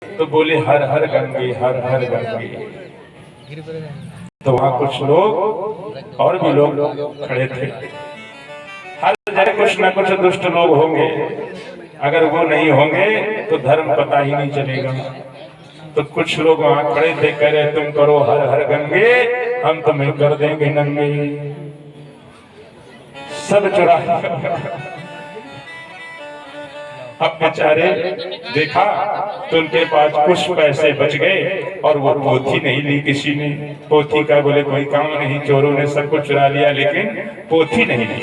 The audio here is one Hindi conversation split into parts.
तो बोले हर हर गंगे, हर हर गंगे। तो वहां कुछ लोग और भी लोग खड़े थे। हर जगह कुछ न कुछ दुष्ट लोग होंगे, अगर वो नहीं होंगे तो धर्म पता ही नहीं चलेगा। तो कुछ लोग वहां खड़े थे, कह रहे तुम करो हर हर गंगे, हम तुम्हें कर देंगे नंगे। सब चुरा। अब बेचारे देखा तो उनके पास कुछ पैसे बच गए और वो पोथी नहीं ली किसी ने। पोथी का बोले कोई काम नहीं, चोरों ने सब कुछ चुरा लिया लेकिन पोथी नहीं ली।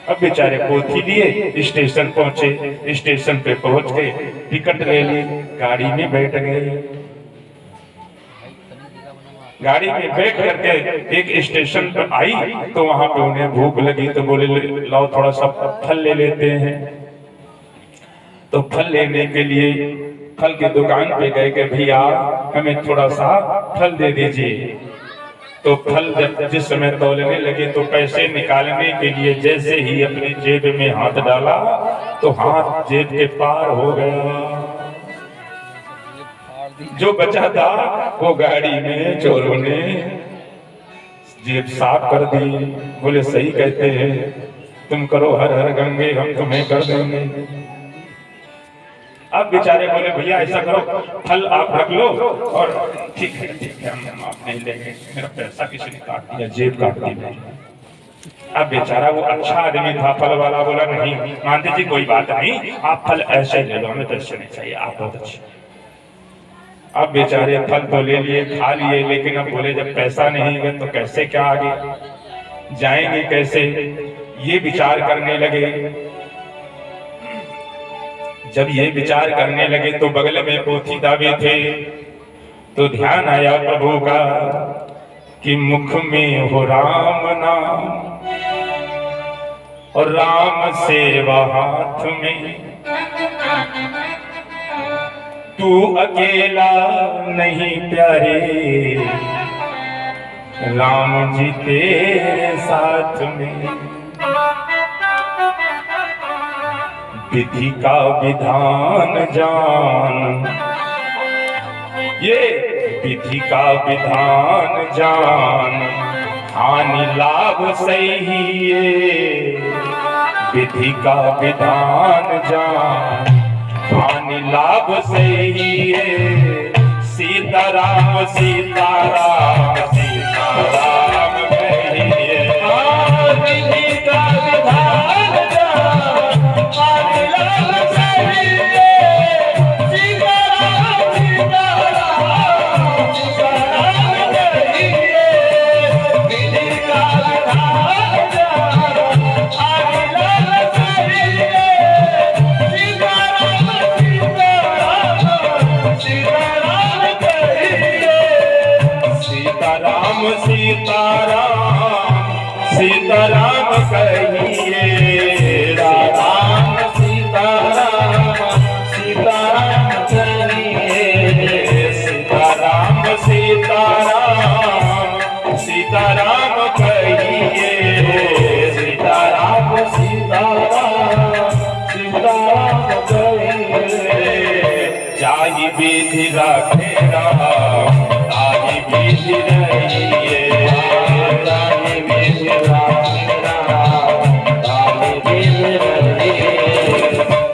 अब बेचारे पोथी लिए, स्टेशन पहुंचे, स्टेशन पे पहुंच गए, टिकट ले ली, गाड़ी में बैठ गए। गाड़ी में बैठ करके एक स्टेशन पर आई तो वहां पे उन्हें भूख लगी तो बोले लाओ थोड़ा सा फल ले लेते हैं। तो फल लेने के लिए फल की दुकान पे गए कि भैया हमें थोड़ा सा फल दे दीजिए। तो फल जिस समय तौलने लगे तो पैसे निकालने के लिए जैसे ही अपनी जेब में हाथ डाला तो हाथ जेब के पार हो गया। जो बचा था वो गाड़ी में चोरों ने जेब साफ कर दी। बोले सही कहते हैं, तुम करो हर हर गंगे, हम तुम्हें कर देंगे। अब बेचारे बोले भैया ऐसा करो, फल आप रख लो और ठीक है हम आप नहीं लेंगे, मेरा पैसा किसी ने काट दिया, जेब काट दी। अब बेचारा वो अच्छा आदमी था, फल वाला बोला नहीं मानते जी कोई बात नहीं, आप फल ऐसे ले लो, हमें पैसे नहीं चाहिए, आप बहुत अच्छे। अब बेचारे फल तो ले लिए, खा लिए, लेकिन अब बोले जब पैसा नहीं है तो कैसे क्या आगे जाएंगे, कैसे, ये विचार करने लगे। जब ये विचार करने लगे तो बगल में पोथी दावे थे। तो ध्यान आया प्रभु का कि मुख में हो राम नाम और राम सेवा हाथ में, तू अकेला नहीं प्यारे, राम जी तेरे साथ में। विधि का विधान जान, ये विधि का विधान जान, हानि लाभ सही है। विधि का विधान जान, हानि लाभ सही है। सीताराम सीताराम सीताराम कहिए, विधि का विधान जान, हानि लाभ सही है। सीताराम सीताराम सीताराम कहिए, विधि का विधान जान, हानि लाभ सही है। सीताराम सीताराम सीताराम कहिए, सीताराम सीताराम सीताराम कहिए, राम सीताराम सीताराम कहिए। सीताराम सीताराम सीताराम कहिए, सीताराम सीताराम सीताराम कहिए। चाहि विधि रखे राम, ताहि विधि रहिए, चाहि विधि रखे राम, ताहि विधि रहिए।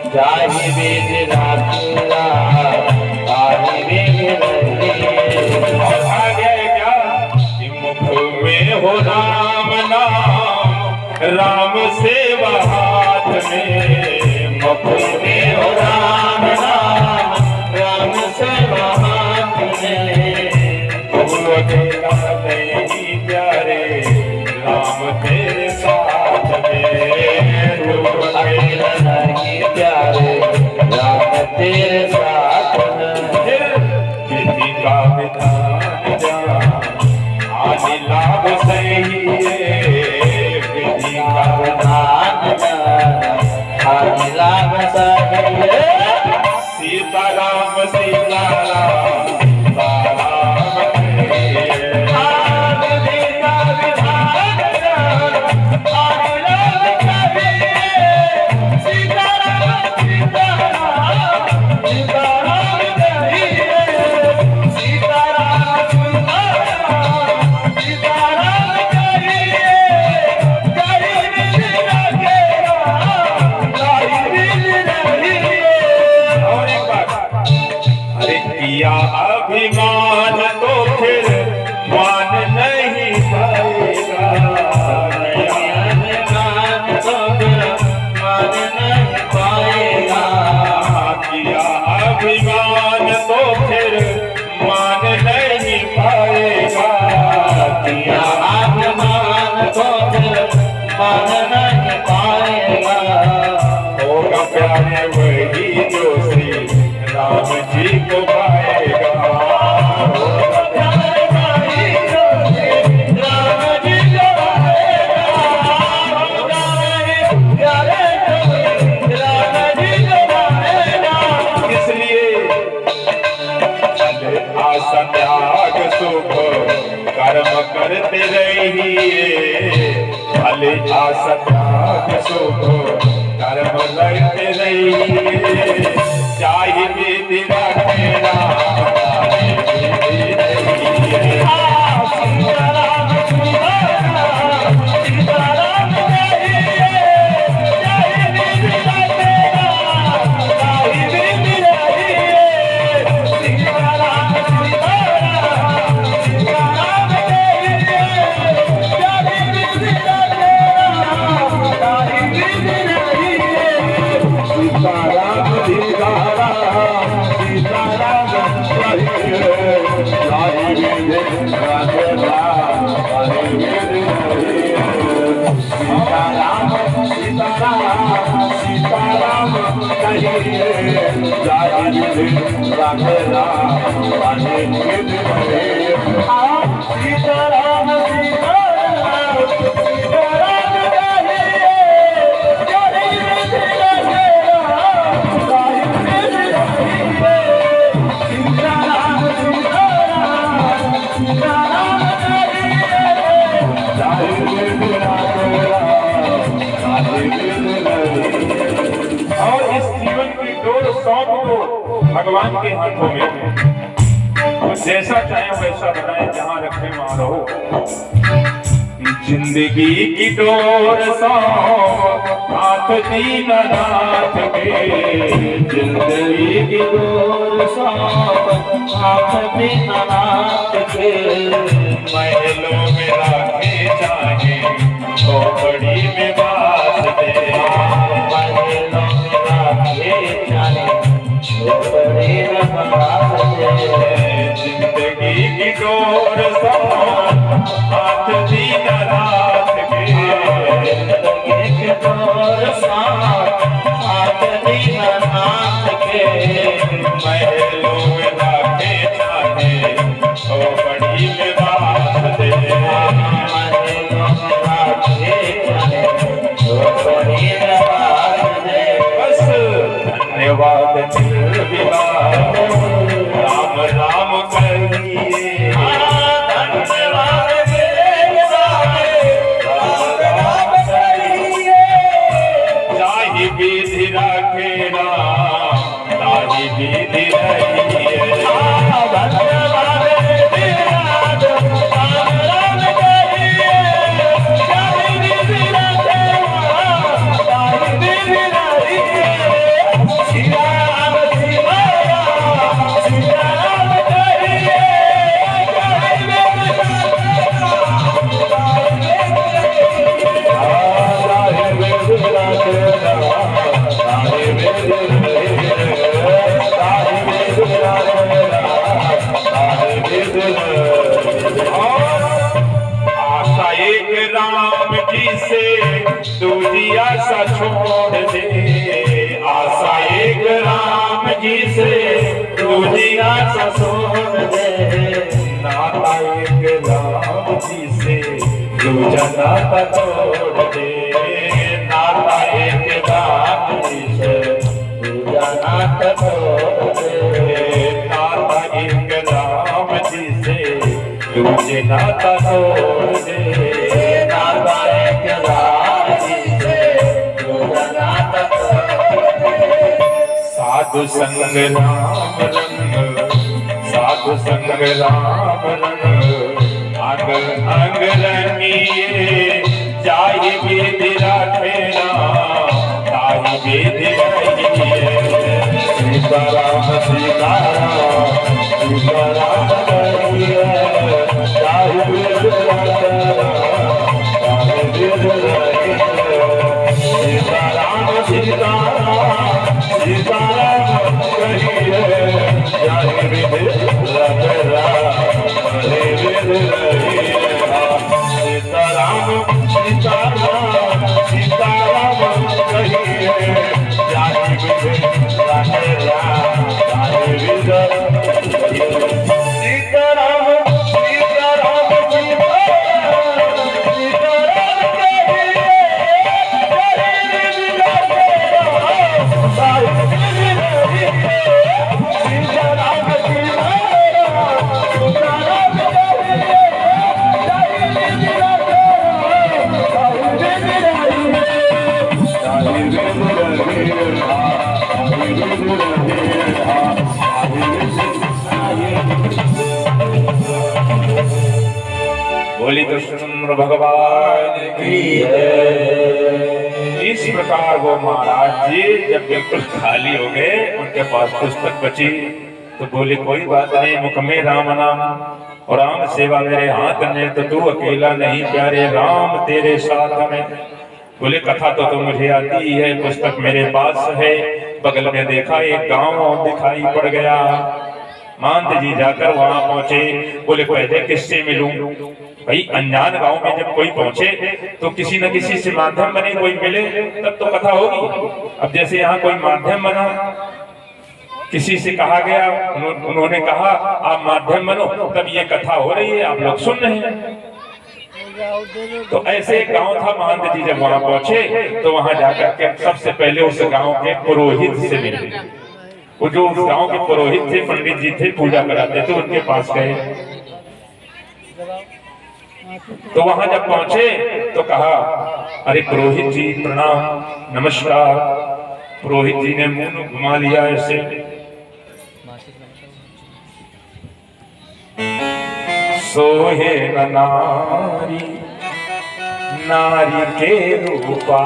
चाहि विधि रखे राम, ताहि विधि रहिए। और आगे क्या कि मुख में हो राम नाम, राम सेवा हाथ में। मुख में हो राम नाम, राम सेवा हाथ में। तू अकेला नहीं प्यारे, राम तेरे साथ में। तू अकेला नहीं प्यारे, राम तेरे साथ में। विधि का विधान जान, हानि लाभ सही है। विधि का विधान जान, हानि लाभ सही है। सीताराम सीताराम सीताराम कहिए, विधि का विधान जान, हानि लाभ सही है। सीताराम सीताराम सीताराम कहिए, किया अभिमान तो फिर मान नहीं पाएगा, अभिमान तो फिर मान नहीं पाएगा, किया अभिमान तो फिर मान नहीं पाएगा, किया अभिमान तो फिर मान नहीं पाएगा। होगा प्यारे वही जो श्री राम जी को पाएगा, होगा प्यारे वही जो श्री राम जी को पाएगा, होगा प्यारे जो श्री राम जी को पाएगा। इसलिए आशा त्याग सुख कर्म करते रहिए, भले आशा त्याग सुख कर्म करते रहिए, चाहे विधि रखेना भगवान के हाथों में, जैसा चाहे वैसा बनाए, जहां रखे वहां रहो। जिंदगी की डोर सौंप हाथ दीनानाथ के, जिंदगी की डोर सौंप हाथ दीनानाथ के, महलों में रखे जाए खोपड़ी में बास दे, महलों में रखे जाए खोपड़ी में बास दे। जिंदगी की डोर सौंप हाथ दीनानाथ के, जिंदगी की डोर सौंप हाथ दीनानाथ के, महलों में रखे जाए खोपड़ी में बास दे, महलों में रखे जाए खोपड़ी में बास दे। बस धन्यवाद निर्विवाद राम राम कहिए, धन्यवाद निर्विवाद राम राम कहिए, चाहे विधि रखे राम ताहि विधि रहिए, धन्यवाद निर्विवाद राम राम कहिए, चाहे विधि रखे राम ताहि विधि रहिए। सीता राम सीता राम सीता राम कहिए, चाहे विधि रखे राम ताहि विधि आशा एक राम जी से दूजी आशा छोड़ दे, आशा एक राम जी से दूजी आशा छोड़ दे, नाता एक राम जी से दूजा नाता तोड़ दे, नाता एक राम जी से दूजा नाता तोड़ दे, नाता एक राम जी से दूजे नाता तोड़ दे, नाता एक राम जी से दूजा नाता तोड़ दे। साधु संग राम रंग, साधु संग राम रंग, अंग अंग रंगिए, चाहे विधि रखे राम ताहि विधि रहिए, सीता राम बोली कृष्ण भगवान की जय। इस प्रकार वो महाराज जी जब बिल्कुल खाली हो गए, उनके पास पुस्तक बची, तो बोले कोई बात नहीं, मुख में राम नाम और राम सेवा मेरे हाथ में, तो तू अकेला नहीं प्यारे, राम तेरे साथ में। बोले कथा तो मुझे आती है, पुस्तक मेरे पास है। बगल में देखा एक गांव दिखाई पड़ गया। महंत जी जाकर वहां पहुंचे। बोले पहले किससे मिलूं? भाई अनजान गांव में जब कोई पहुंचे तो किसी न किसी से माध्यम बने, कोई मिले तब तो कथा होगी। अब जैसे यहाँ कोई माध्यम बना, किसी से कहा गया, उन्होंने कहा आप माध्यम बनो, तब ये कथा हो रही है, आप लोग सुन रहे हैं। तो ऐसे एक गांव था। महंत जी जब वहां पहुंचे तो वहां जाकर के सबसे पहले उस गांव के पुरोहित से मिले। वो जो उस गांव के पुरोहित थे, पंडित जी थे, पूजा कराते थे, उनके पास गए। तो वहां जब पहुंचे तो कहा अरे पुरोहित जी प्रणाम, नमस्कार। पुरोहित जी ने मुंह घुमा लिया ऐसे। सोहे न नारी नारी के रूपा।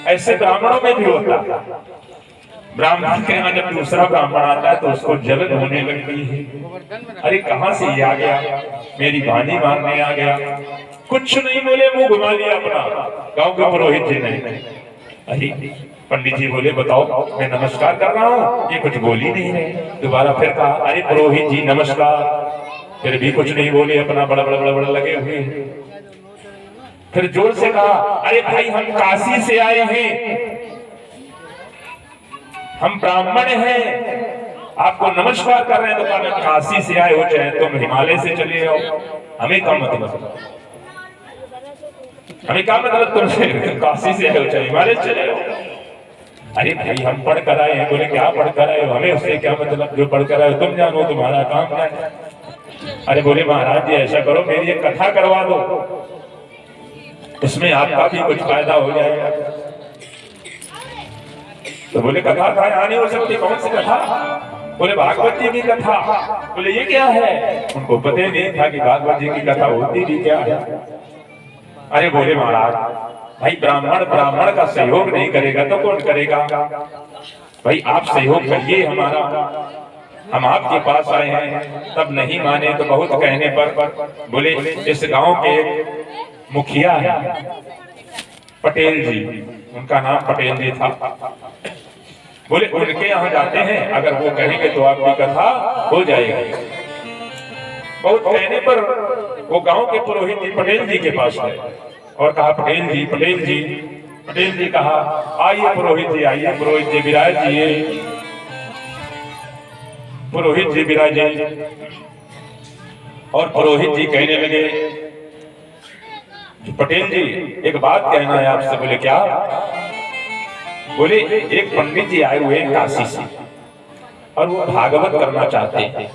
ऐसे ब्राह्मणों में भी होता। ब्राह्मण के यहाँ जब दूसरा ब्राह्मण आता है तो उसको जलन होने लगती है। अरे कहाँ से ये आ गया, मेरी वाणी मारने आ गया। कुछ नहीं बोले, मुंह घुमा लिया अपना। गांव के पुरोहित जी ने। अरे पंडित जी बोले बताओ, मैं नमस्कार कर रहा हूँ, ये कुछ बोल ही नहीं रहे। दोबारा फिर कहा अरे पुरोहित जी नमस्कार, फिर भी कुछ नहीं बोले, अपना बड़ा बड़ा बड़ा बड़ा लगे हुए। फिर जोर से कहा अरे भाई हम काशी से आए हैं, हम ब्राह्मण हैं, आपको नमस्कार कर रहे हैं। तो कहा काशी से आए हो चाहे तुम हिमालय से चले आओ, हमें क्या मतलब, हमें क्या मतलब तुमसे, काशी से आए हो चाहे हिमालय से चले आओ। अरे भाई हम पढ़ कर आए हैं। बोले क्या पढ़ कर आए हो, हमें उससे क्या मतलब, जो पढ़ कर आए हो तुम जानो, तुम्हारा काम क्या है। अरे बोले महाराज जी ऐसा करो, मेरी एक कथा करवा दो, उसमें आपका भी कुछ फायदा हो जाएगा। तो बोले कथा कहाँ नहीं हो सकती, कौन सी कथा? बोले भागवत जी की कथा। बोले ये क्या है? उनको पता ही नहीं था कि भागवत जी की कथा होती भी क्या है। अरे बोले महाराज भाई ब्राह्मण ब्राह्मण का सहयोग नहीं करेगा तो कौन करेगा? भाई आप सहयोग करिए हमारा, हम आपके पास आए हैं। तब नहीं माने तो बहुत कहने पर बोले इस गांव के मुखिया है पटेल जी, उनका नाम पटेल जी था। बोले उनके यहाँ जाते हैं, अगर वो कहेंगे तो आपकी कथा हो जाएगी। बहुत कहने पर वो गांव के पुरोहित जी पटेल जी के पास गए और कहा पटेल जी पटेल जी। पटेल जी कहा आइए पुरोहित जी आइए। पुरोहित जी विराजिए, पुरोहित जी विराजे। और पुरोहित जी कहने लगे पटेल जी एक बात कहना है आपसे। बोले क्या? बोले एक पंडित जी आए हुए काशी से और वो भागवत करना चाहते हैं।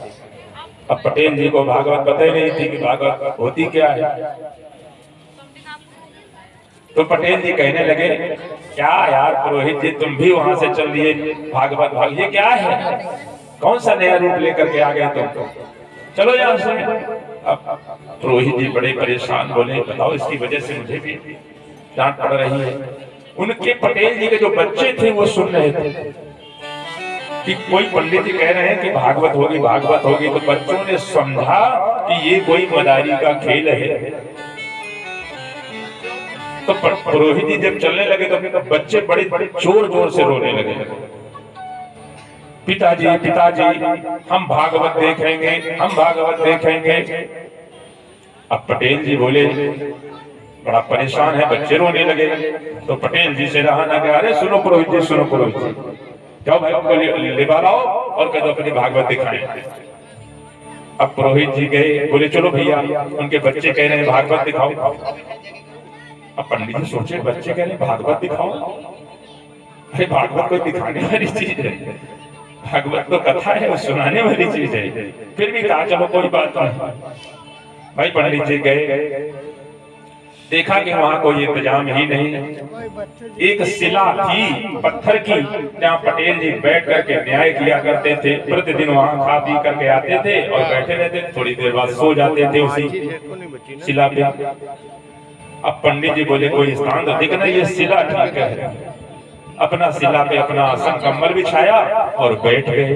अब पटेल जी को भागवत पता ही नहीं थी कि भागवत होती क्या है। तो पटेल जी कहने लगे क्या यार पुरोहित जी तुम भी वहां से चल दिए, भागवत भाग ये क्या है, कौन सा नया रूप लेकर के आ गए तुम, चलो यहाँ से। अब पुरोहित जी बड़े परेशान, बोले बताओ इसकी वजह से मुझे भी डांट पड़ रही है। उनके पटेल जी के जो बच्चे थे वो सुन रहे थे कि कोई पंडित जी कह रहे हैं कि भागवत होगी भागवत होगी। तो बच्चों ने समझा कि ये कोई मदारी का खेल है। तो पुरोहित जी जब चलने लगे तो बच्चे बड़े बड़े जोर जोर से रोने लगे। पिताजी पिताजी हम भागवत देखेंगे, हम भागवत देखेंगे। अब पटेल जी बोले बड़ा परेशान है, बच्चे रोने लगे। तो पटेल जी से रहा ना गया। अरे सुनो पुरोहित जी सुनो पुरोहित जी, जाओ भाई उनको ले आओ और कह दो अपनी भागवत दिखाएं। अब पुरोहित जी गए, बोले चलो भैया उनके बच्चे कह रहे हैं भागवत दिखाओ। अब पंडित जी सोचे बच्चे कह रहे हैं भागवत दिखाओ, अरे भागवत कोई दिखाने वाली चीज है, भागवत तो कथा है, वो सुनाने वाली चीज है। फिर भी कहा चलो कोई बात नहीं। भाई पंडित जी गए, देखा कि वहां कोई इंतजाम ही नहीं। एक शिला थी पत्थर की, जहाँ पटेल जी बैठ करके न्याय किया करते थे। प्रतिदिन वहां खा पी करके आते थे और बैठे रहते थे, थोड़ी देर बाद सो जाते थे उसी शिला पे। अब पंडित जी बोले कोई स्थान तो दिखना, ये शिला ठीक है। अपना शिला पे अपना आसन कम्बल बिछाया और बैठ गए।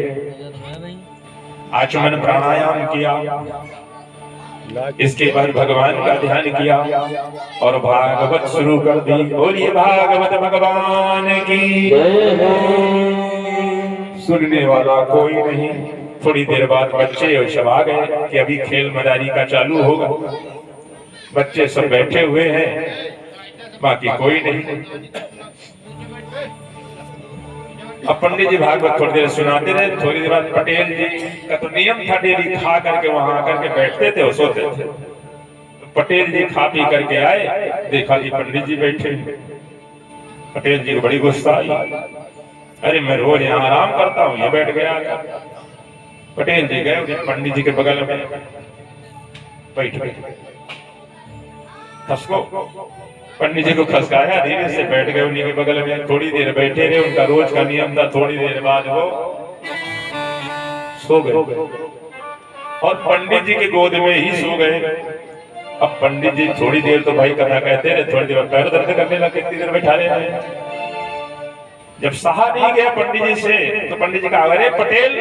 आचमन प्राणायाम किया, इसके बाद भगवान का ध्यान किया और भागवत शुरू कर दी। बोलिए भागवत भगवान की। सुनने वाला कोई नहीं। थोड़ी देर बाद बच्चे और सब आ गए कि अभी खेल मदारी का चालू होगा। बच्चे सब बैठे हुए हैं, बाकी कोई नहीं। अब पंडित जी भागवत थोड़ी देर सुनाते रहे। थोड़ी देर बाद पटेल जी का तो नियम था, डेली खा करके वहां आकर के बैठते थे और सोते थे। तो पटेल जी खा पी करके आए, देखा जी पंडित जी बैठे। पटेल जी को बड़ी गुस्सा आई, अरे मैं रोज यहाँ आराम करता हूँ, ये बैठ गया। पटेल जी गए पंडित जी के बगल में बैठ गए। खसको पंडित जी को खसकाया, धीरे से बैठ गए उन्हीं के बगल में। थोड़ी देर बैठे रहे, उनका रोज का नियम था। थोड़ी देर बाद वो सो गए और पंडित जी के गोद में ही सो गए। अब पंडित जी थोड़ी देर तो भाई कथा कहते रहे, थोड़ी देर पैर दर्द करने लगे, कितनी देर बैठा रहे। जब सहा नहीं गया पंडित जी से, तो पंडित जी कहा, अरे पटेल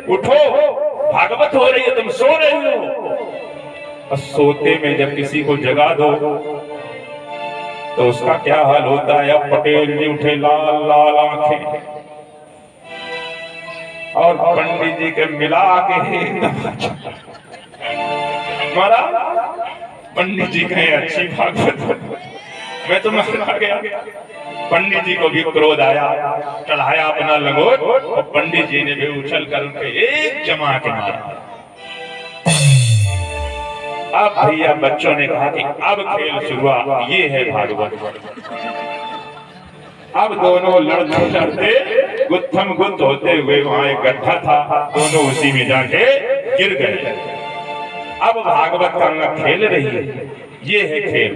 उठो, भागवत हो रही है, तुम सो रहे हो। और सोते में जब किसी को जगा दो तो उसका क्या हाल होता है। अब पटेल जी उठे, लाल लाल आंखें, और पंडित जी के मिला के मारा। पंडित जी कहे अच्छी भागवत, मैं तो मर गया। पंडित जी को भी क्रोध आया, चढ़ाया अपना लंगोट और पंडित जी ने भी उछल कर उनके एक जमा के मारा। अब भैया बच्चों ने कहा कि अब खेल शुरू हुआ, ये है भागवत। अब दोनों लड़ते गुत्थम गुत्थ होते हुए वहां एक गड्ढा था, दोनों उसी में जाके गिर गए। अब भागवत का खेल रही है, ये है खेल।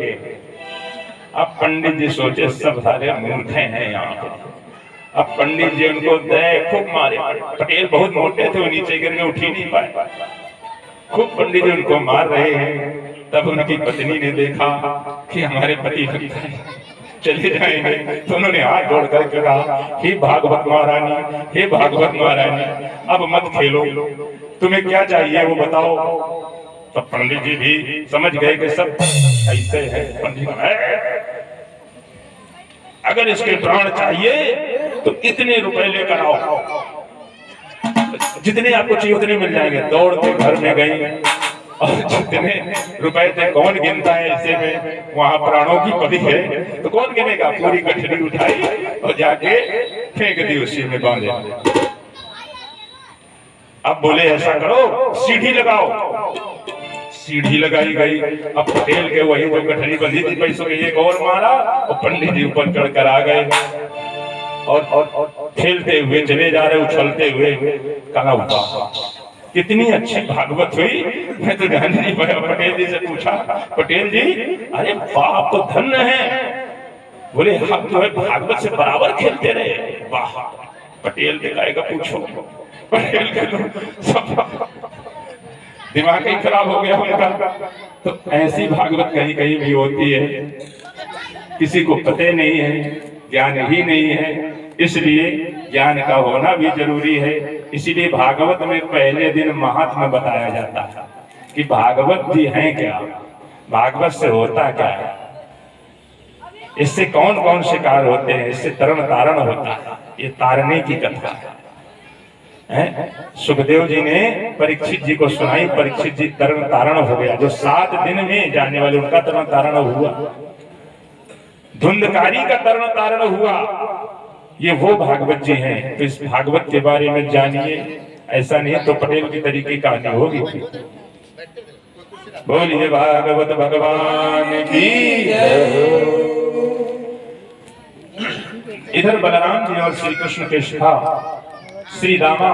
अब पंडित जी सोचे सब सारे मूर्ख हैं यहाँ पे। अब पंडित जी उनको दे खूब मारे। पटेल बहुत मोटे थे, वो नीचे गिर के उठ ही नहीं पाए। खूब पंडित जी उनको मार रहे हैं। तब उनकी पत्नी ने देखा कि हमारे पति चले जाएंगे, तो उन्होंने हाथ जोड़ करके कहा, हे भागवत महारानी, हे भागवत महारानी, अब मत खेलो, तुम्हें क्या चाहिए वो बताओ। तो पंडित जी भी समझ गए कि सब ऐसे है। पंडित अगर इसके प्राण चाहिए तो इतने रुपए लेकर आओ, जितने आपको चाहिए उतने मिल जाएंगे। दौड़ के घर में गई और जितने रुपए थे कौन गिनता है ऐसे में, वहां प्राणों की पड़ी है तो कौन गिनेगा। पूरी गठरी उठाई और जाके फेंक दी, उसी में बांधे। अब बोले ऐसा करो, सीढ़ी लगाओ। सीढ़ी लगाई गई। अब पटेल के वही जो गठरी बंधी थी पैसों के, एक और मारा और पंडित जी ऊपर चढ़कर आ गए और खेलते हुए चले जा रहे, उछलते हुए। कहा हुआ कितनी अच्छी भागवत हुई, मैं तो जान नहीं पाया। पटेल जी से पूछा, पटेल जी अरे बाप तो धन्य है। बोले हम जो है भागवत से बराबर खेलते रहे। वाह। पटेल दिखाएगा पूछो। पटेल के तो सब दिमाग ही खराब हो गया उनका। तो ऐसी भागवत कहीं कहीं भी होती है, किसी को पता नहीं है, ज्ञान ही नहीं है। इसलिए ज्ञान का होना भी जरूरी है। इसीलिए भागवत में पहले दिन महात्मा बताया जाता है कि भागवत जी हैं क्या, भागवत से होता क्या है, इससे कौन कौन शिकार होते हैं, इससे तरण तारण होता है। ये तारने की कथा है। सुखदेव जी ने परीक्षित जी को सुनाई, परीक्षित जी तरण तारण हो गया। जो 7 दिन में जाने वाले उनका तरण तारण हुआ, धुंधकारी का तरण तारण हुआ। ये वो भागवत जी हैं। तो इस भागवत के बारे में जानिए, ऐसा नहीं तो पटेल की तरीके कहानी होगी। बोलिए भागवत भगवान की। इधर बलराम जी और श्री कृष्ण के सखा श्री रामा